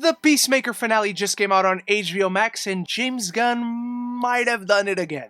The Peacemaker finale just came out on HBO Max, and James Gunn might have done it again.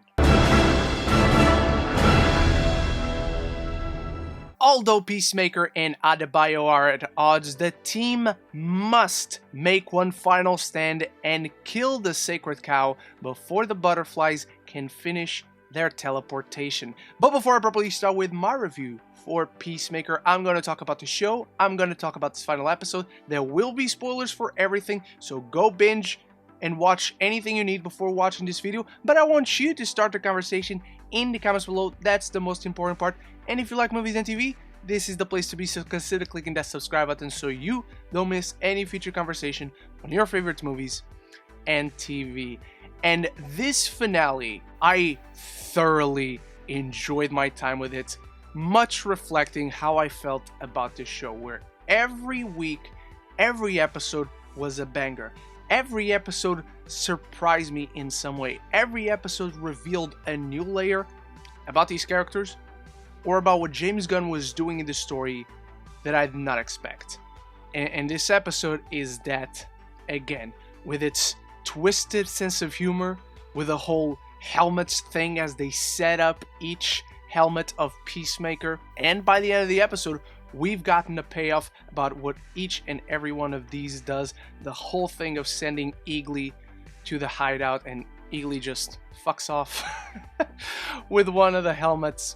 Although Peacemaker and Adebayo are at odds, the team must make one final stand and kill the sacred cow before the butterflies can finish their teleportation. But before I properly start with my review for Peacemaker, I'm going to talk about the show, I'm going to talk about this final episode. There will be spoilers for everything, so go binge and watch anything you need before watching this video. But I want you to start the conversation in the comments below. That's the most important part. And if you like movies and TV, this is the place to be, so consider clicking that subscribe button so you don't miss any future conversation on your favorite movies and TV. And this finale, I thoroughly enjoyed my time with it, much reflecting how I felt about this show, where every week, every episode was a banger. Every episode surprised me in some way. Every episode revealed a new layer about these characters or about what James Gunn was doing in the story that I did not expect. And this episode is that again, with its twisted sense of humor, with the whole helmets thing as they set up each helmet of Peacemaker. And by the end of the episode, we've gotten a payoff about what each and every one of these does. The whole thing of sending Eagly to the hideout and Eagly just fucks off with one of the helmets.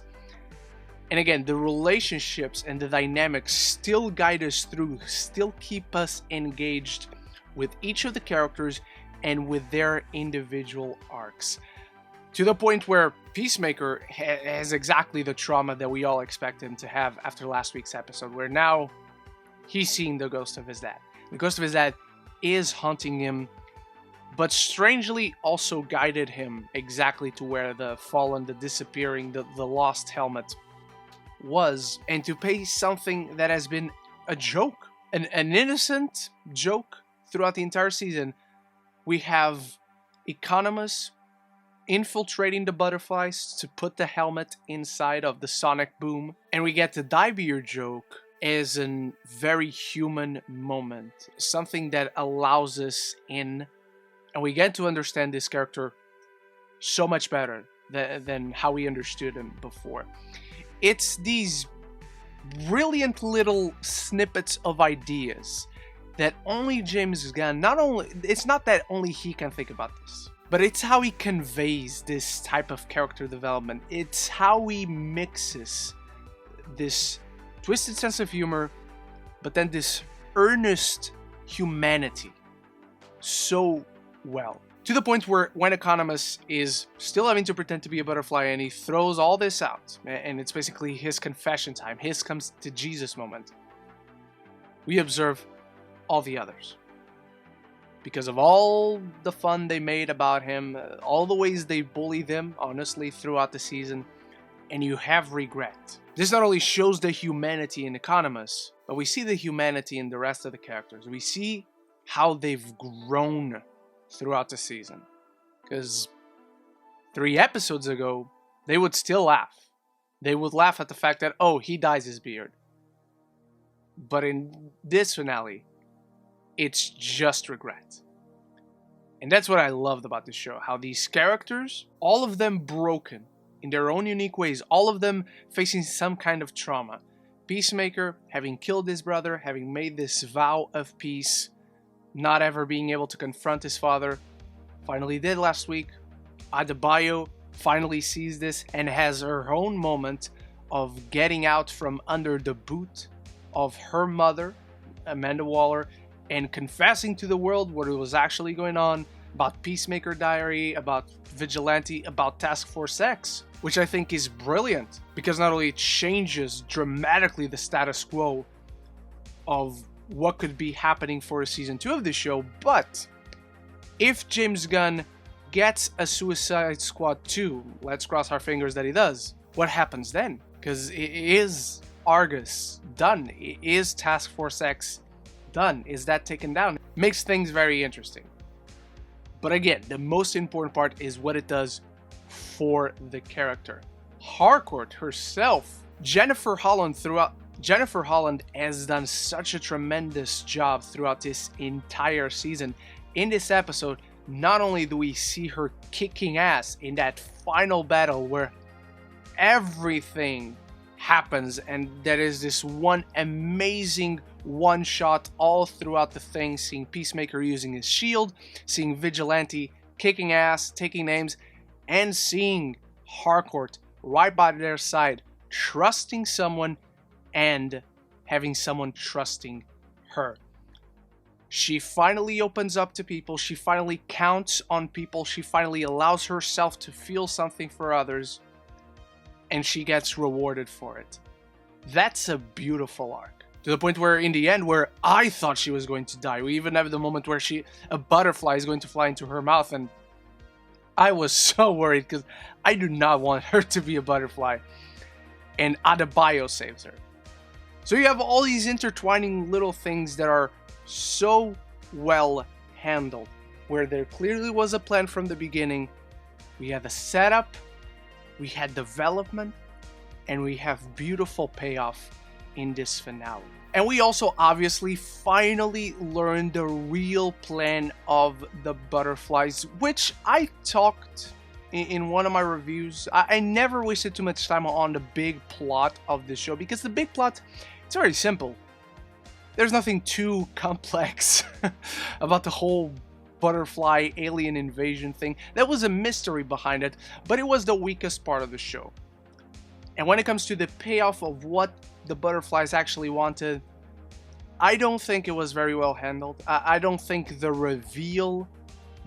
And again, the relationships and the dynamics still guide us through, still keep us engaged with each of the characters and with their individual arcs. To the point where Peacemaker has exactly the trauma that we all expect him to have after last week's episode, where now he's seeing the ghost of his dad. The ghost of his dad is haunting him, but strangely also guided him exactly to where the fallen, the disappearing, the lost helmet was, and to pay something that has been a joke, an innocent joke throughout the entire season. We have Economist infiltrating the butterflies to put the helmet inside of the sonic boom, and we get the dye beer joke as a very human moment, something that allows us in, and we get to understand this character so much better than how we understood him before. It's these brilliant little snippets of ideas that only James Gunn, it's not that only he can think about this, but it's how he conveys this type of character development. It's how he mixes this twisted sense of humor, but then this earnest humanity so well. To the point where when Economist is still having to pretend to be a butterfly and he throws all this out, and it's basically his confession time, his comes to Jesus moment, we observe all the others. Because of all the fun they made about him, all the ways they bullied him, honestly, throughout the season, and you have regret. This not only shows the humanity in Economist, but we see the humanity in the rest of the characters. We see how they've grown throughout the season. Because 3 episodes ago, they would still laugh. They would laugh at the fact that, oh, he dyes his beard. But in this finale, it's just regret. And that's what I loved about this show. How these characters, all of them broken in their own unique ways, all of them facing some kind of trauma. Peacemaker having killed his brother, having made this vow of peace, not ever being able to confront his father, finally did last week. Adebayo finally sees this and has her own moment of getting out from under the boot of her mother, Amanda Waller, and confessing to the world what was actually going on about Peacemaker Diary, about Vigilante, about Task Force X, which I think is brilliant, because not only it changes dramatically the status quo of what could be happening for season 2 of the show, but if James Gunn gets a Suicide Squad 2, let's cross our fingers that he does, what happens then? Because is Argus done? Is Task Force X done? Is that taken down? Makes things very interesting. But again, the most important part is what it does for the character. Harcourt herself, Jennifer Holland throughout Jennifer Holland has done such a tremendous job throughout this entire season. In this episode, not only do we see her kicking ass in that final battle where everything happens and there is this one amazing one shot all throughout the thing, seeing Peacemaker using his shield, seeing Vigilante kicking ass, taking names, and seeing Harcourt right by their side, trusting someone and having someone trusting her. She finally opens up to people, she finally counts on people, she finally allows herself to feel something for others, and she gets rewarded for it. That's a beautiful arc. To the point where in the end, where I thought she was going to die. We even have the moment where a butterfly is going to fly into her mouth, and I was so worried because I do not want her to be a butterfly. And Adebayo saves her. So you have all these intertwining little things that are so well handled, where there clearly was a plan from the beginning. We had a setup, we had development, and we have beautiful payoff in this finale. And we also obviously finally learned the real plan of the butterflies, which I talked in one of my reviews. I never wasted too much time on the big plot of the show, because the big plot, it's very simple. There's nothing too complex about the whole butterfly alien invasion thing. There was a mystery behind it, but it was the weakest part of the show. And when it comes to the payoff of what the butterflies actually wanted, I don't think it was very well handled. I don't think the reveal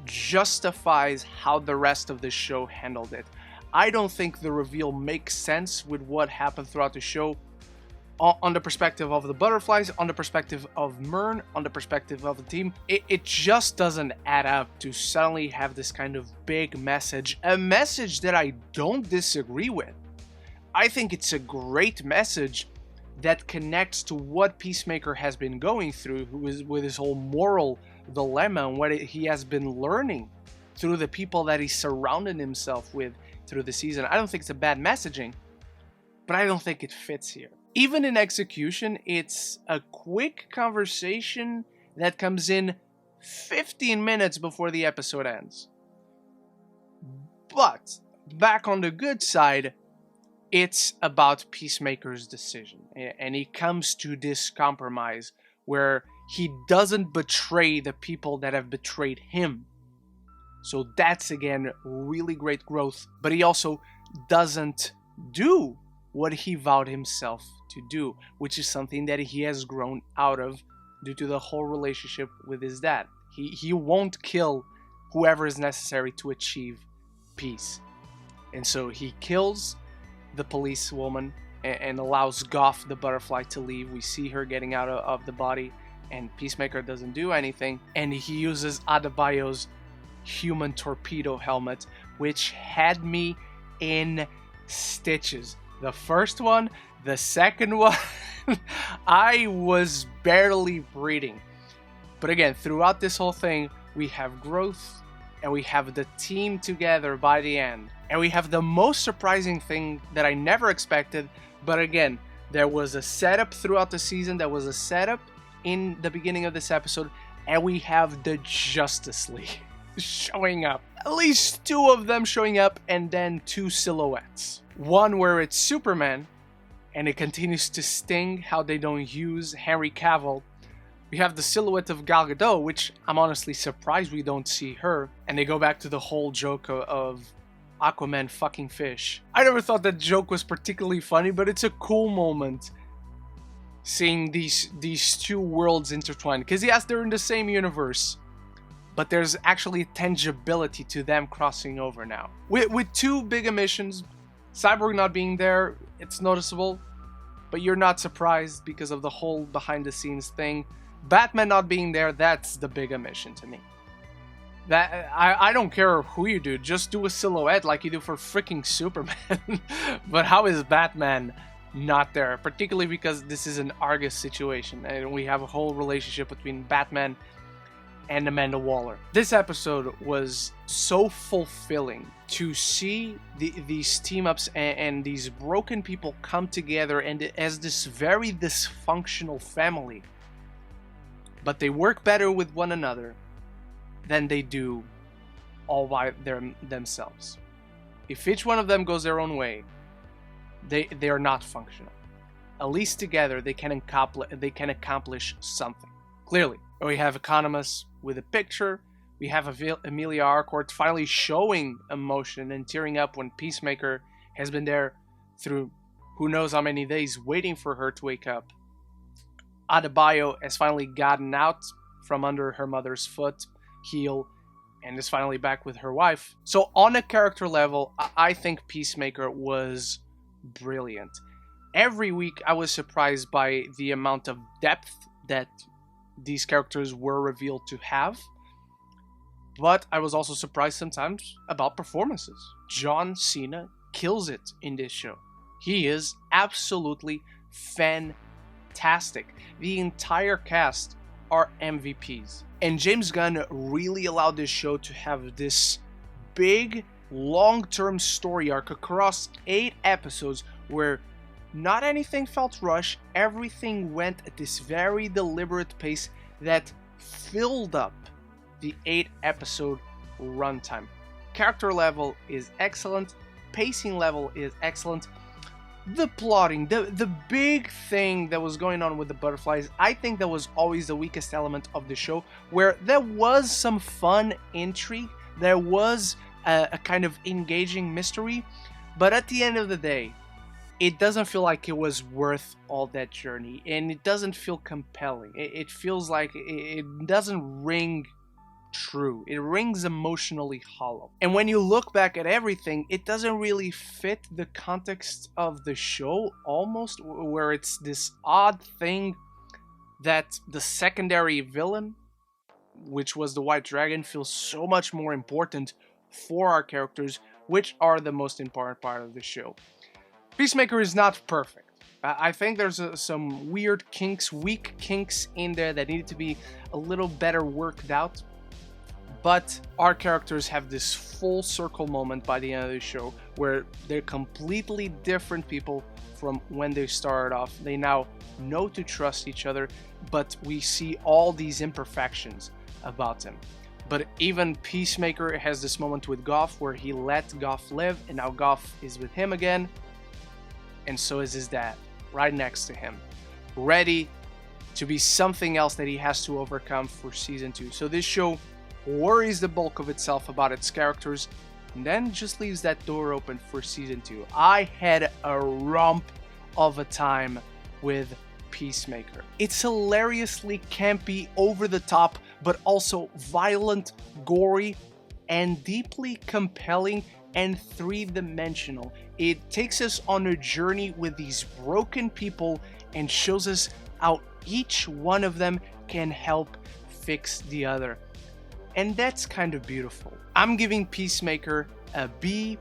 justifies how the rest of the show handled it. I don't think the reveal makes sense with what happened throughout the show, on the perspective of the butterflies, on the perspective of Myrn, on the perspective of the team. It just doesn't add up to suddenly have this kind of big message, a message that I don't disagree with. I think it's a great message that connects to what Peacemaker has been going through with his whole moral dilemma and what he has been learning through the people that he surrounded himself with through the season. I don't think it's a bad messaging, but I don't think it fits here. Even in execution, it's a quick conversation that comes in 15 minutes before the episode ends. But, back on the good side, it's about Peacemaker's decision. And he comes to this compromise where he doesn't betray the people that have betrayed him. So that's, again, really great growth. But he also doesn't do what he vowed himself to do, which is something that he has grown out of due to the whole relationship with his dad. He won't kill whoever is necessary to achieve peace. And so he kills the policewoman and allows Goff the butterfly to leave. We see her getting out of the body, and Peacemaker doesn't do anything. And he uses Adebayo's human torpedo helmet, which had me in stitches. The first one, the second one, I was barely breathing. But again, throughout this whole thing, we have growth, and we have the team together by the end. And we have the most surprising thing that I never expected, but again, there was a setup throughout the season, there was a setup in the beginning of this episode, and we have the Justice League showing up. At least two of them showing up, and then two silhouettes. One where it's Superman, and it continues to sting how they don't use Henry Cavill. We have the silhouette of Gal Gadot, which I'm honestly surprised we don't see her. And they go back to the whole joke of Aquaman fucking fish. I never thought that joke was particularly funny, but it's a cool moment seeing these two worlds intertwined. Because yes, they're in the same universe, but there's actually tangibility to them crossing over now. With two big emissions, Cyborg not being there, it's noticeable, but you're not surprised because of the whole behind-the-scenes thing. Batman not being there, that's the big omission to me. That I don't care who you do, just do a silhouette like you do for freaking Superman. But how is Batman not there? Particularly because this is an Argus situation, and we have a whole relationship between Batman and Amanda Waller. This episode was so fulfilling to see these team-ups and these broken people come together and as this very dysfunctional family. But they work better with one another than they do all by themselves. If each one of them goes their own way, they are not functional. At least together they can accomplish something. Clearly, we have Economist with a picture. We have Amelia Harcourt finally showing emotion and tearing up when Peacemaker has been there through who knows how many days waiting for her to wake up. Adebayo has finally gotten out from under her mother's heel and is finally back with her wife. So on a character level, I think Peacemaker was brilliant. Every week I was surprised by the amount of depth that these characters were revealed to have. But I was also surprised sometimes about performances. John Cena kills it in this show. He is absolutely fantastic. The entire cast are MVPs. And James Gunn really allowed this show to have this big, long-term story arc across 8 episodes where not anything felt rushed. Everything went at this very deliberate pace that filled up the 8-episode runtime. Character level is excellent. Pacing level is excellent. The plotting, the big thing that was going on with the butterflies, I think that was always the weakest element of the show, where there was some fun intrigue, there was a kind of engaging mystery, but at the end of the day, it doesn't feel like it was worth all that journey, and it doesn't feel compelling. It feels like it doesn't ring true. It rings emotionally hollow. And when you look back at everything, it doesn't really fit the context of the show, almost, where it's this odd thing that the secondary villain, which was the White Dragon, feels so much more important for our characters, which are the most important part of the show. Peacemaker is not perfect. I think there's some weird kinks, weak kinks in there that need to be a little better worked out. But our characters have this full circle moment by the end of the show where they're completely different people from when they started off. They now know to trust each other, but we see all these imperfections about them. But even Peacemaker has this moment with Goff where he let Goff live, and now Goff is with him again. And so is his dad, right next to him, ready to be something else that he has to overcome for season 2. So this show worries the bulk of itself about its characters, and then just leaves that door open for season 2. I had a romp of a time with Peacemaker. It's hilariously campy, over the top, but also violent, gory, and deeply compelling and three-dimensional. It takes us on a journey with these broken people and shows us how each one of them can help fix the other. And that's kind of beautiful. I'm giving Peacemaker a B+.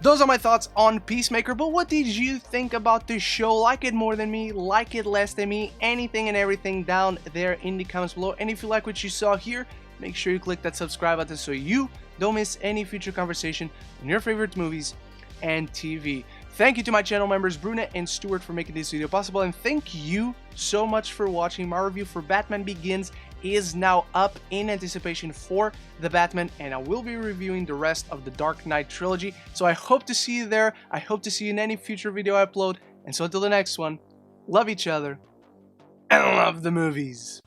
Those are my thoughts on Peacemaker, but what did you think about this show? Like it more than me, like it less than me, anything and everything down there in the comments below. And if you like what you saw here, make sure you click that subscribe button so you don't miss any future conversation on your favorite movies and TV. Thank you to my channel members Bruna and Stuart for making this video possible, and thank you so much for watching. My review for Batman Begins is now up in anticipation for the Batman, and I will be reviewing the rest of the Dark Knight trilogy. So I hope to see you there. I hope to see you in any future video I upload. And so until the next one, love each other and love the movies.